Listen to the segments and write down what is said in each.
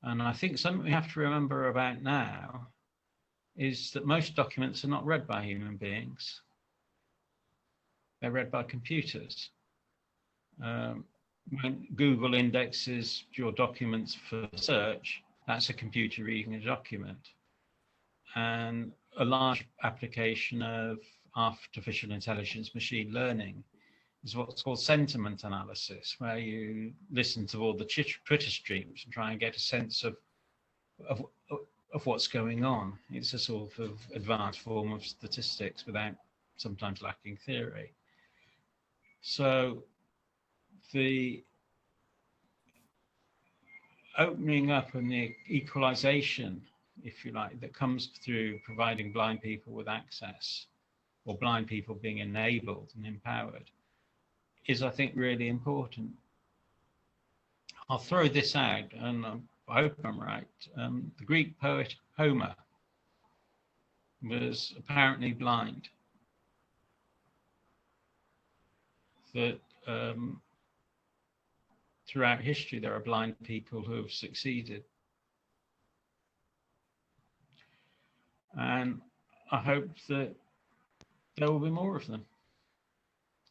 And I think something we have to remember about now is that most documents are not read by human beings. They're read by computers. When Google indexes your documents for search, that's a computer reading a document. And a large application of artificial intelligence, machine learning, is what's called sentiment analysis, where you listen to all the Twitter streams and try and get a sense of what's going on. It's a sort of advanced form of statistics without sometimes lacking theory. So the opening up and the equalization, if you like, that comes through providing blind people with access, or blind people being enabled and empowered, is, I think, really important. I'll throw this out, and I hope I'm right. The Greek poet Homer was apparently blind. That throughout history, there are blind people who have succeeded. And I hope that there will be more of them.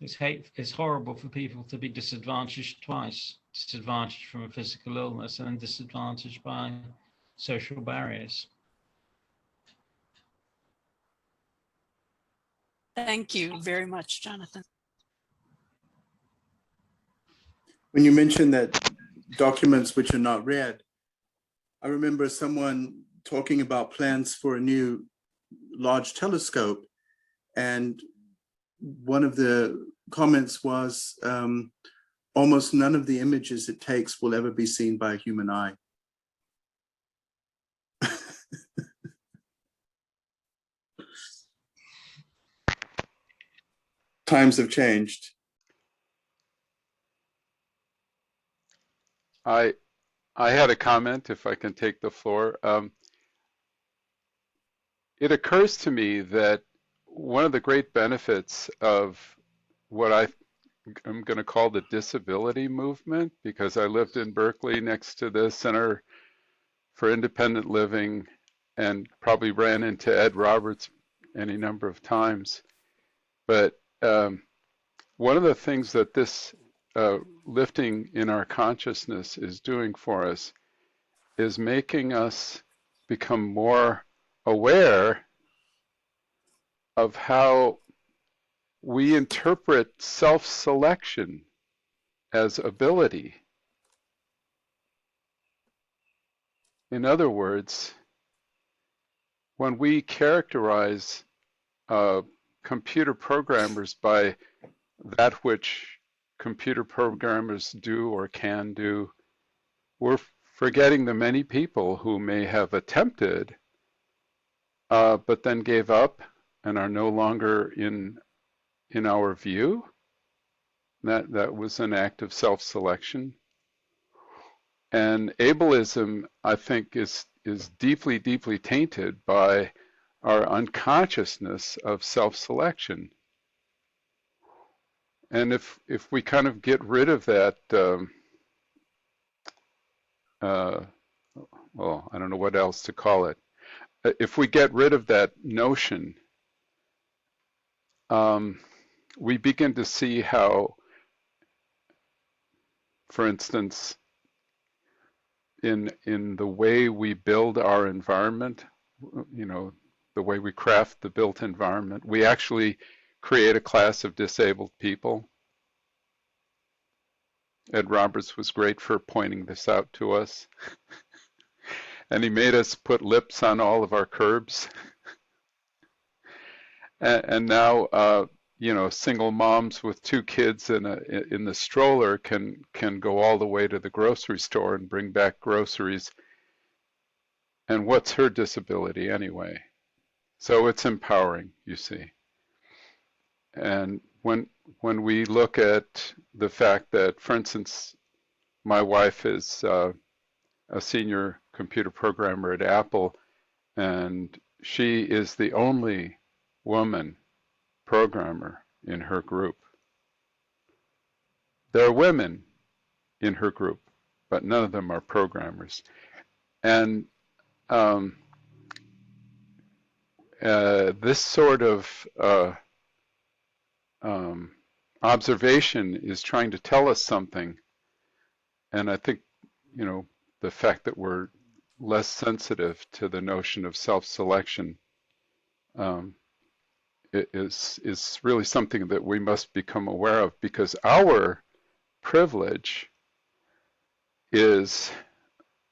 It's horrible for people to be disadvantaged twice, disadvantaged from a physical illness and disadvantaged by social barriers. Thank you very much, Jonathan. When you mentioned that documents which are not read, I remember someone talking about plans for a new large telescope, and one of the comments was almost none of the images it takes will ever be seen by a human eye. Times have changed. I had a comment, if I can take the floor. It occurs to me that one of the great benefits of what I'm going to call the disability movement, because I lived in Berkeley next to the Center for Independent Living and probably ran into Ed Roberts any number of times. But one of the things that this lifting in our consciousness is doing for us is making us become more aware of how we interpret self-selection as ability. In other words, when we characterize computer programmers by that which computer programmers do or can do, we're forgetting the many people who may have attempted, but then gave up and are no longer in our view. That was an act of self-selection. And ableism, I think, is deeply, deeply tainted by our unconsciousness of self-selection. And if we kind of get rid of that, well, I don't know what else to call it. If we get rid of that notion, we begin to see how, for instance, in the way we build our environment, you know, the way we craft the built environment, we actually create a class of disabled people. Ed Roberts was great for pointing this out to us. And he made us put lips on all of our curbs. And now, you know, single moms with 2 kids in the stroller can go all the way to the grocery store and bring back groceries. And what's her disability anyway? So it's empowering, you see. And when we look at the fact that, for instance, my wife is a senior computer programmer at Apple, and she is the only woman programmer in her group. There are women in her group, but none of them are programmers. And this sort of observation is trying to tell us something. And I think, you know, the fact that we're less sensitive to the notion of self-selection is really something that we must become aware of, because our privilege is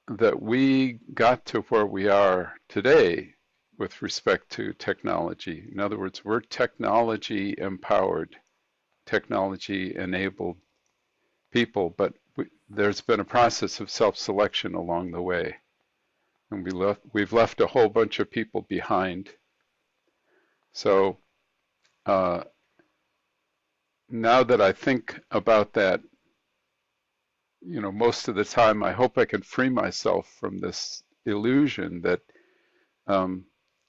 that we got to where we are today with respect to technology. In other words, we're technology empowered, technology enabled people, but there's been a process of self-selection along the way. And we've left a whole bunch of people behind. So now that I think about that, you know, most of the time I hope I can free myself from this illusion that,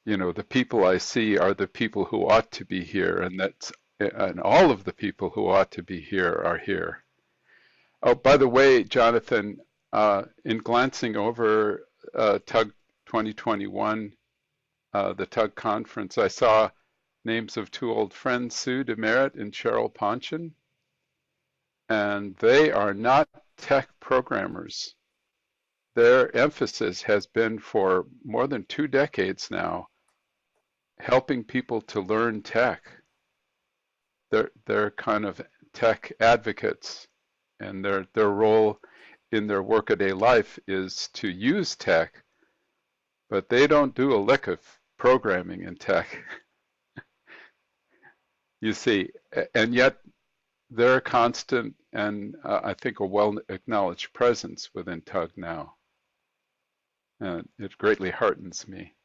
you know, the people I see are the people who ought to be here, and all of the people who ought to be here are here. Oh, by the way, Jonathan, in glancing over TUG 2021, the TUG conference, I saw names of two old friends, Sue DeMerit and Cheryl Ponchen, and they are not tech programmers. Their emphasis has been for more than 2 decades now, helping people to learn tech. They're kind of tech advocates, and their role in their workaday life is to use tech, but they don't do a lick of programming in tech. You see, and yet they're a constant and I think a well-acknowledged presence within TUG now. And it greatly heartens me.